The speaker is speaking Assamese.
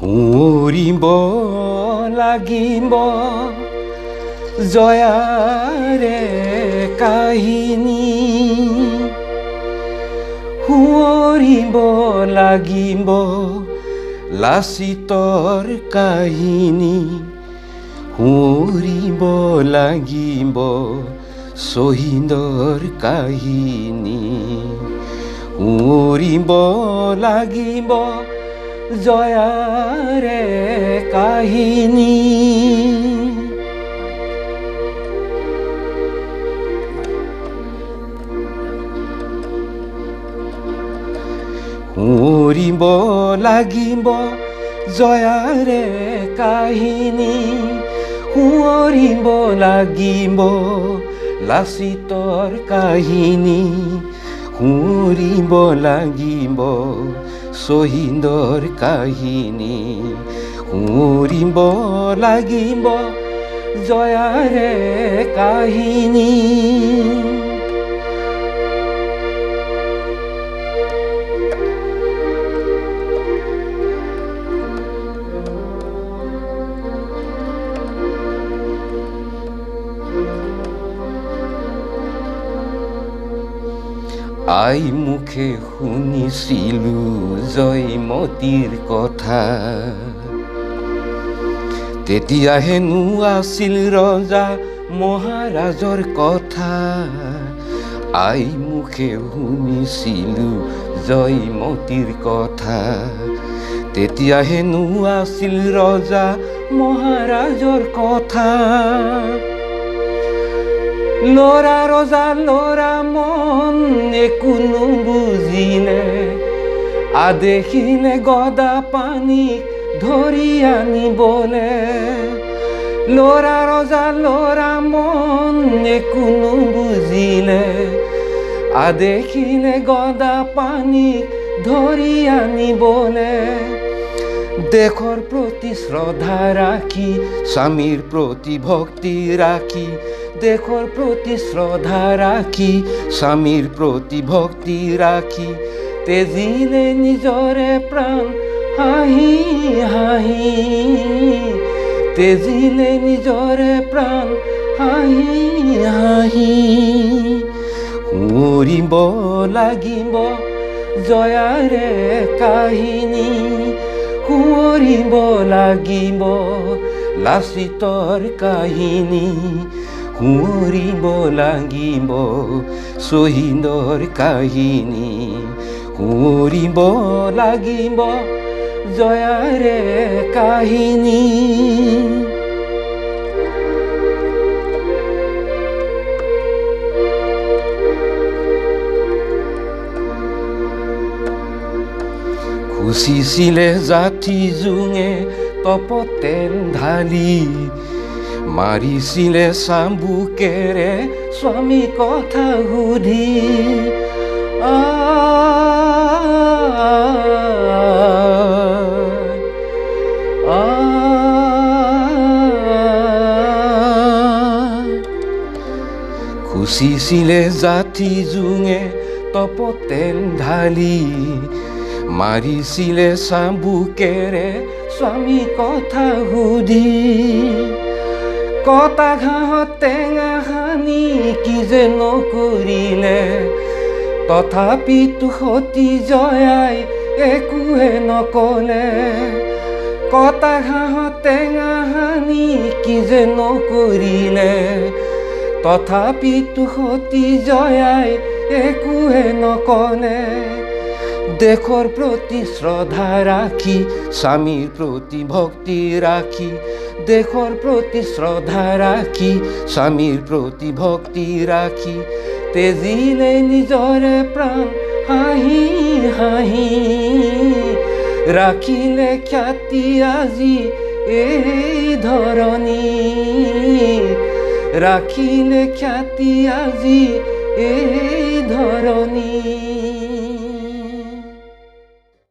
সুঁৱৰিব লাগিব জয়াৰে কাহিনী, সুঁৱৰিব লাগিব লাচিতৰ কাহিনী, সুঁৱৰিব লাগিব শ্বহীদৰ কাহিনী, সুঁৱৰিব লাগিব জয়াৰে কাহিনী। সুঁৱৰিব লাগিব জয়াৰে কাহিনী, সুঁৱৰিব লাগিব লাচিতৰ কাহিনী, সুঁৱৰিব লাগিব শ্বহীদৰ কাহিনী, সুঁৱৰিব লাগিব জয়াৰে কাহিনী। আই মুখে শুনিছিলো জয়মতীৰ কথা, তেতিয়া হেনো আছিল ৰজা মহাৰাজৰ কথা। আই মুখে শুনিছিলো জয়মতীৰ কথা, তেতিয়া হেনো আছিল ৰজা মহাৰাজৰ কথা। ল'ৰা ৰজা ল'ৰা মন একো নুবুজিলে, আদেখিলে গদা পানীক ধৰি আনিবলে। ল'ৰা ৰজা ল'ৰা মন একো নুবুজিলে, আদেখিলে গদা পানীক ধৰি আনিবলে। দেশৰ প্ৰতি শ্ৰদ্ধা ৰাখি, স্বামীৰ প্ৰতি ভক্তি ৰাখি, দেশৰ প্ৰতি শ্ৰদ্ধা ৰাখি, স্বামীৰ প্ৰতি ভক্তি ৰাখি, তেজিলে নিজৰে প্ৰাণ হাঁহি হাঁহি, তেজিলে নিজৰে প্ৰাণ হাঁহি হাঁহি। সুঁৱৰিব লাগিব জয়াৰে কাহিনী, সুঁৱৰিব লাগিব লাচিতৰ কাহিনী, সুঁৱৰিব লাগিব শ্বহীদৰ কাহিনী, সুঁৱৰিব লাগিব জয়াৰে কাহিনী। খুচিছিলে জাতি জোঙে তপতেল ঢালি, মাৰিছিলে চাবুকেৰে স্বামী কথা সুধি। খুচিছিলে জাতি জোঙে তপতেল ঢালি, মাৰিছিলে চাবুকেৰে স্বামী কথা সুধি। কটা ঘাঁহত টেঙা সানি কি যে নকৰিলে, তথাপিতো সতী জয়াই একোৱে নকলে। কটা ঘাঁহত টেঙা সানি কি যে নকৰিলে, তথাপিতো সতী জয়াই একোৱে নকলে। দেশৰ প্ৰতি শ্ৰদ্ধা ৰাখি, স্বামীৰ প্ৰতি ভক্তি ৰাখি, দেশৰ প্ৰতি শ্ৰদ্ধা ৰাখি, স্বামীৰ প্ৰতি ভক্তি ৰাখি, তেজিলে নিজৰে প্ৰাণ হাঁহি হাঁহি। ৰাখিলে খ্যাতি আজি এই ধৰণী, ৰাখিলে খ্যাতি আজি এই ধৰণী।